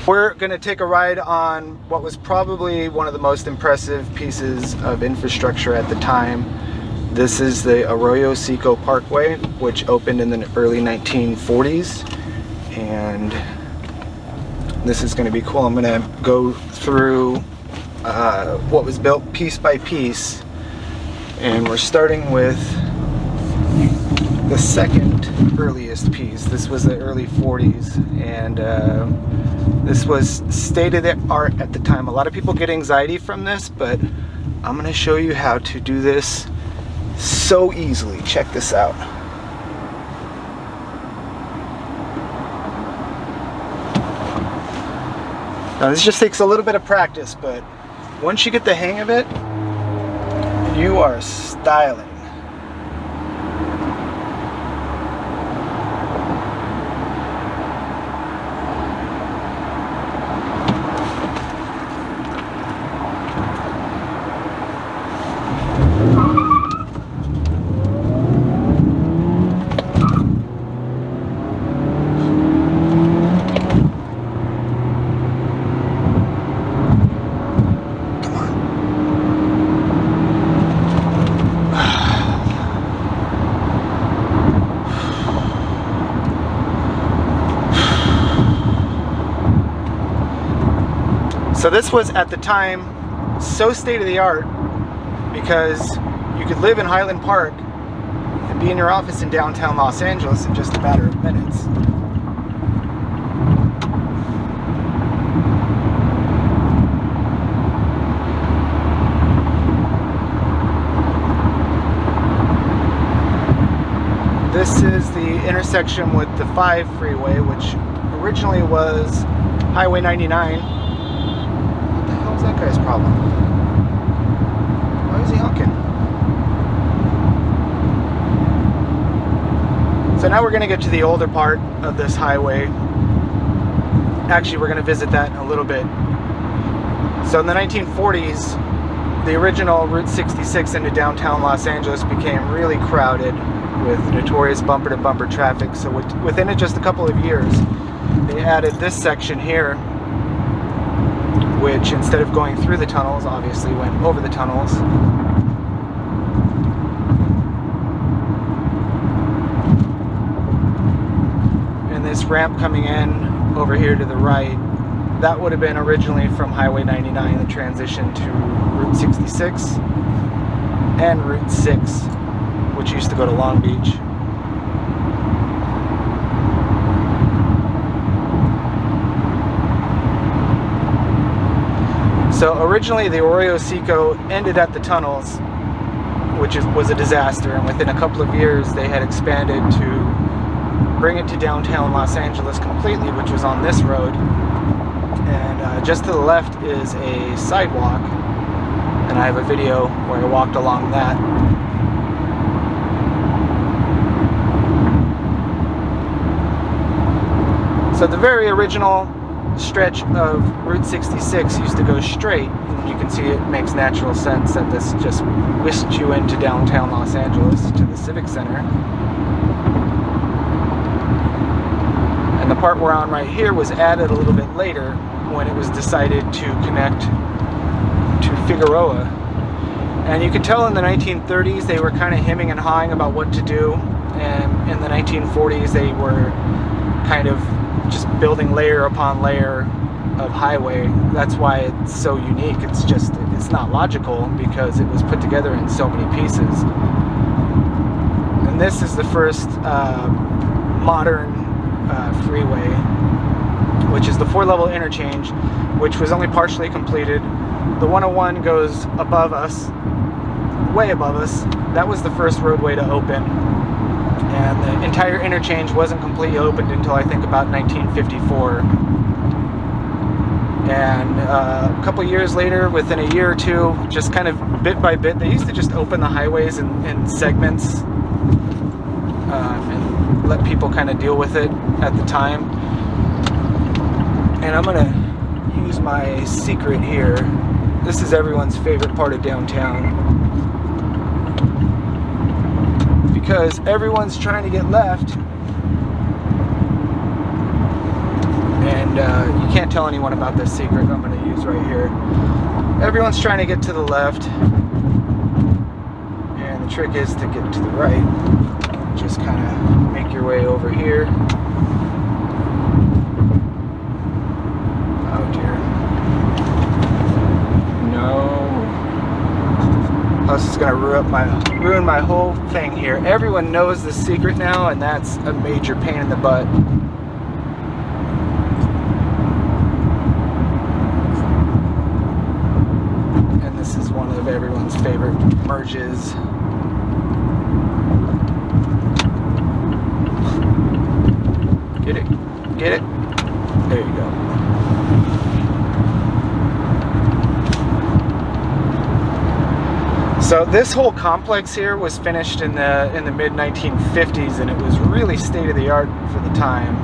We're going to take a ride on what was probably one of the most impressive pieces of infrastructure at the time. This is the Arroyo Seco Parkway, which opened in the early 1940s, and this is going to be cool. I'm going to go through what was built piece by piece, and we're starting with the second earliest piece. This was the early 40s, and this was state of the art at the time. A lot of people get anxiety from this, but I'm going to show you how to do this so easily. Check this out. Now this just takes a little bit of practice, but once you get the hang of it, you are styling. So this was at the time so state-of-the-art because you could live in Highland Park and be in your office in downtown Los Angeles in just a matter of minutes. This is the intersection with the 5 freeway, which originally was Highway 99. What's that guy's problem? Why is he honking? So now we're going to get to the older part of this highway. Actually, we're going to visit that in a little bit. So in the 1940s, the original Route 66 into downtown Los Angeles became really crowded with notorious bumper-to-bumper traffic. So within just a couple of years, they added this section here, which instead of going through the tunnels, obviously went over the tunnels. And this ramp coming in over here to the right, that would have been originally from Highway 99, the transition to Route 66 and Route 6, which used to go to Long Beach. So originally the Arroyo Seco ended at the tunnels, which was a disaster, and within a couple of years they had expanded to bring it to downtown Los Angeles completely, which was on this road. And just to the left is a sidewalk, and I have a video where I walked along that. So the very original stretch of Route 66 used to go straight, and you can see it makes natural sense that this just whisked you into downtown Los Angeles to the Civic Center. And the part we're on right here was added a little bit later when it was decided to connect to Figueroa. And you could tell in the 1930s they were kind of hemming and hawing about what to do, and in the 1940s they were kind of just building layer upon layer of highway. That's why it's so unique. It's not logical because it was put together in so many pieces. And this is the first modern freeway, which is the 4-level interchange, which was only partially completed. The 101 goes above us, way above us. That was the first roadway to open. And the entire interchange wasn't completely opened until I think about 1954. And a couple years later, within a year or two, just kind of bit by bit, they used to just open the highways in segments and let people kind of deal with it at the time. And I'm going to use my secret here. This is everyone's favorite part of downtown, because everyone's trying to get left, and you can't tell anyone about this secret I'm going to use right here. Everyone's trying to get to the left, and the trick is to get to the right. Just kind of make your way over here. Oh dear. No. This is going to ruin my whole thing here. Everyone knows the secret now, and that's a major pain in the butt. And this is one of everyone's favorite merges. Get it? Get it? There you go. So this whole complex here was finished in the mid 1950s, and it was really state of the art for the time.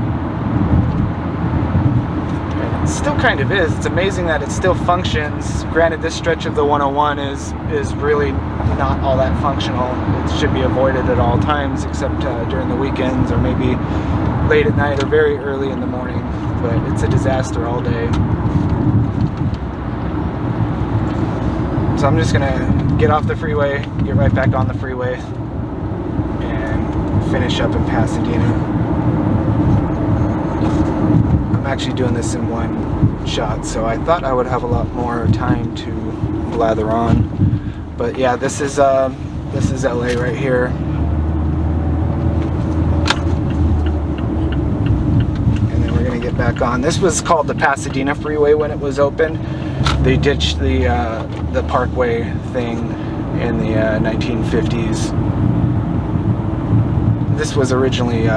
And it still kind of is. It's amazing that it still functions. Granted, this stretch of the 101 is really not all that functional. It should be avoided at all times, except during the weekends or maybe late at night or very early in the morning. But it's a disaster all day. So I'm just gonna get off the freeway, get right back on the freeway, and finish up in Pasadena. I'm actually doing this in one shot, so I thought I would have a lot more time to blather on. But yeah, this is LA right here. And then we're gonna get back on. This was called the Pasadena Freeway when it was opened. They ditched the Parkway thing in the 1950s. This was originally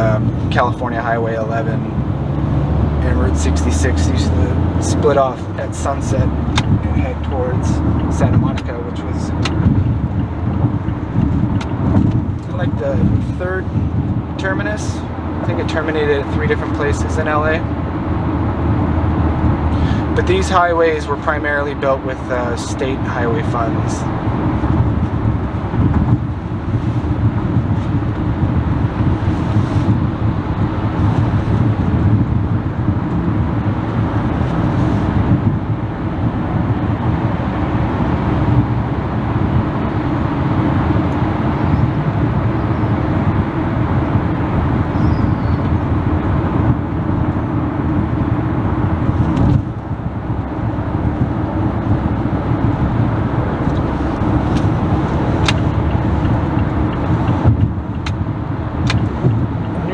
California Highway 11, and Route 66 used to split off at Sunset and head towards Santa Monica, which was like the third terminus. I think it terminated at 3 different places in LA. But these highways were primarily built with state highway funds.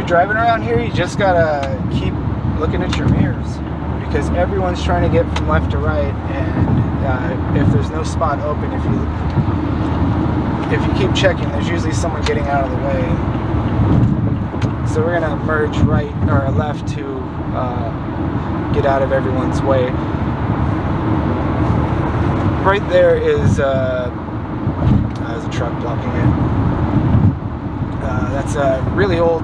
Driving around here, you just gotta keep looking at your mirrors, because everyone's trying to get from left to right, and if there's no spot open, if you keep checking, there's usually someone getting out of the way. So we're gonna merge right or left to get out of everyone's way. Right there is there's a truck blocking it. That's a really old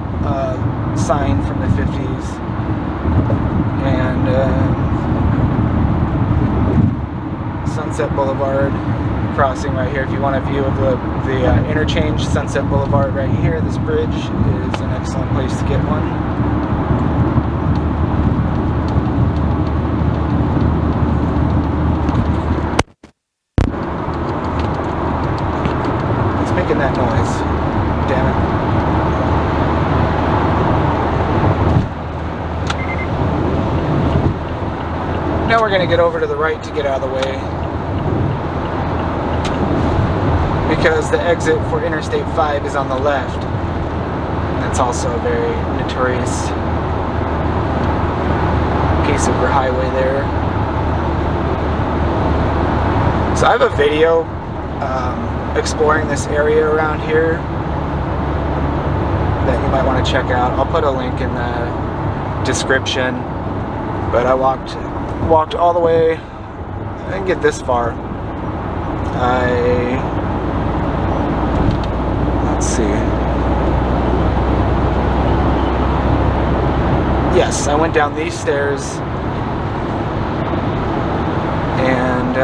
sign from the 50s, and Sunset Boulevard crossing right here. If you want a view of the interchange, Sunset Boulevard right here, this bridge is an excellent place to get one. It's making that noise. Damn it. Now we're going to get over to the right to get out of the way, because the exit for Interstate 5 is on the left. That's also a very notorious piece of highway there. So I have a video exploring this area around here that you might want to check out. I'll put a link in the description. But I walked all the way. I didn't get this far. Let's see. Yes, I went down these stairs, and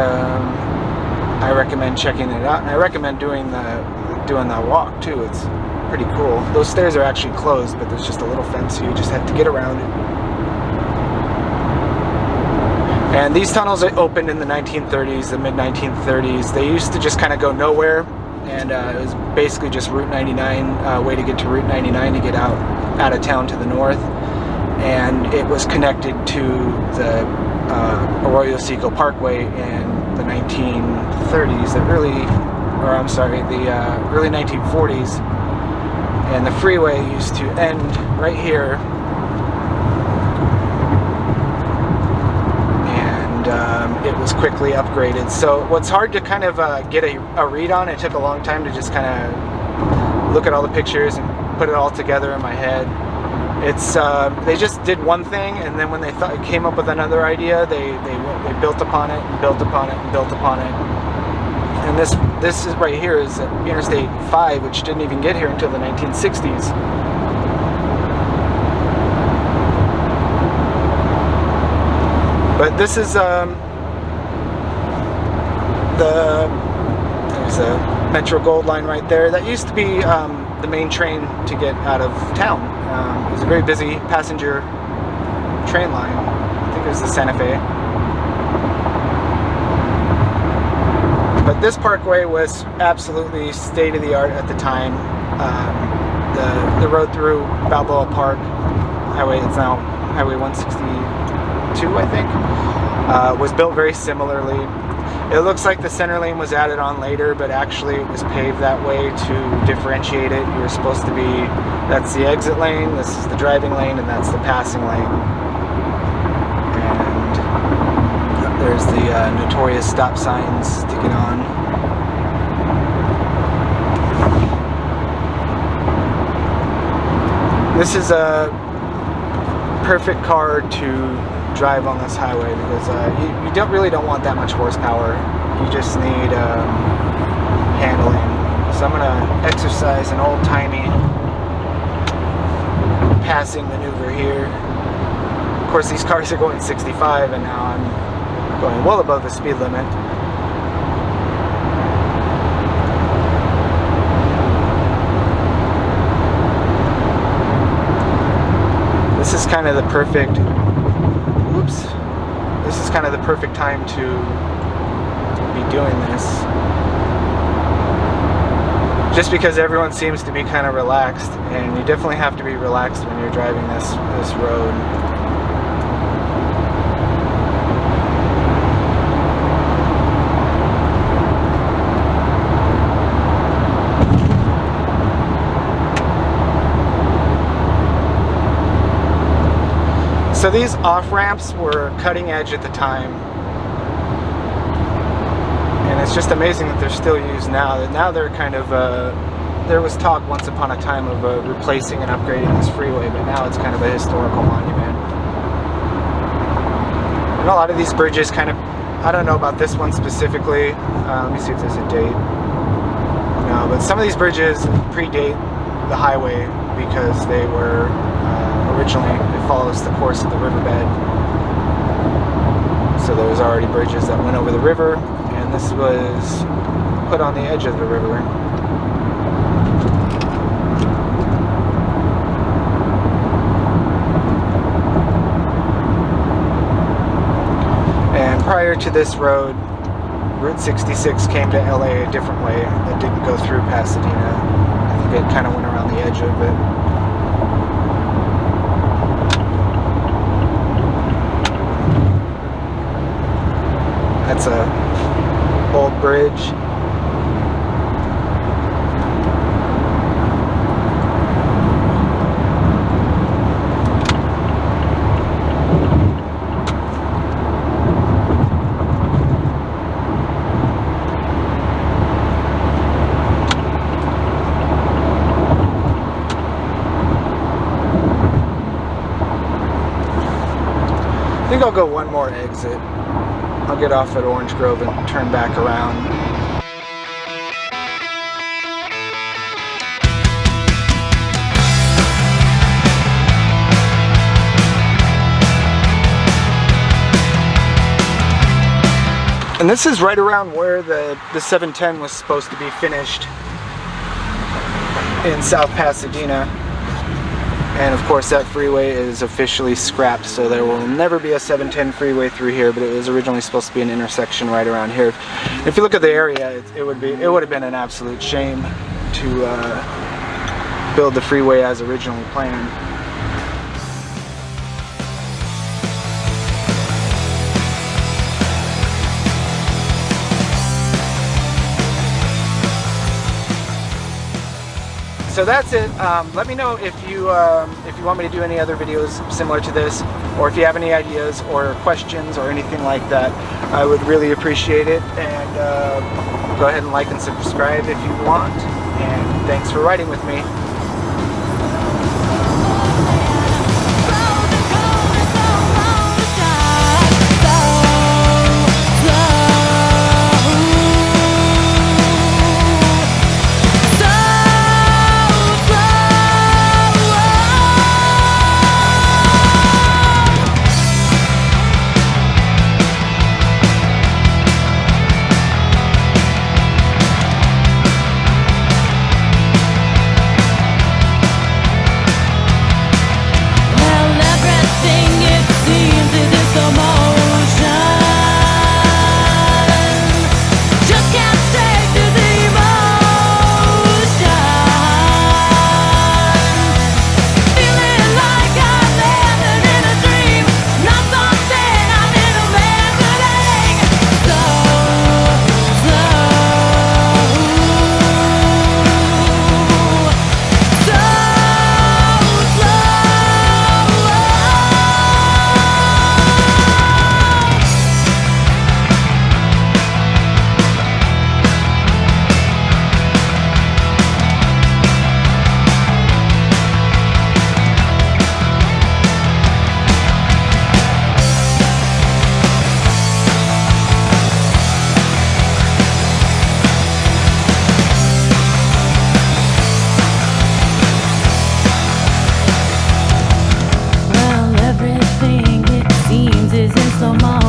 I recommend checking it out. And I recommend doing the walk too. It's pretty cool. Those stairs are actually closed, but there's just a little fence, so you just have to get around it. And these tunnels opened in the 1930s, the mid-1930s. They used to just kind of go nowhere, and it was basically just Route 99, way to get to Route 99 to get out of town to the north. And it was connected to the Arroyo Seco Parkway in the 1930s, the early 1940s. And the freeway used to end right here. And it was quickly upgraded. So what's hard to kind of get a read on, it took a long time to just kind of look at all the pictures and put it all together in my head. It's they just did one thing, and then when they came up with another idea, they built upon it and built upon it and built upon it. And this is right here is Interstate 5, which didn't even get here until the 1960s. But this is there's a Metro Gold Line right there. That used to be the main train to get out of town. It was a very busy passenger train line. I think it was the Santa Fe. But this parkway was absolutely state-of-the-art at the time. The road through Balboa Park, it's now Highway 162, I think, was built very similarly. It looks like the center lane was added on later, but actually it was paved that way to differentiate it. You were supposed to be, that's the exit lane, this is the driving lane, and that's the passing lane. And there's the notorious stop signs sticking on. This is a perfect car to drive on this highway because you really don't want that much horsepower. You just need handling. So I'm going to exercise an old-timey passing maneuver here. Of course, these cars are going 65, and now I'm going well above the speed limit. This is kind of the perfect This is kind of the perfect time to be doing this. Just because everyone seems to be kind of relaxed, and you definitely have to be relaxed when you're driving this road. So these off-ramps were cutting edge at the time, and it's just amazing that they're still used now. Now they're kind of, there was talk once upon a time of replacing and upgrading this freeway, but now it's kind of a historical monument. And a lot of these bridges kind of, I don't know about this one specifically, let me see if there's a date. No, but some of these bridges predate the highway because they were originally, it follows the course of the riverbed. So there was already bridges that went over the river, and this was put on the edge of the river. And prior to this road, Route 66 came to LA a different way that didn't go through Pasadena. I think it kind of went around the edge of it. That's a old bridge. I think I'll go one more exit. I'll get off at Orange Grove and turn back around. And this is right around where the 710 was supposed to be finished in South Pasadena. And of course that freeway is officially scrapped, so there will never be a 710 freeway through here, but it was originally supposed to be an intersection right around here. If you look at the area, it would have been an absolute shame to build the freeway as originally planned. So that's it. Let me know if you want me to do any other videos similar to this, or if you have any ideas or questions or anything like that. I would really appreciate it. And go ahead and like and subscribe if you want. And thanks for riding with me. Is in slow motion.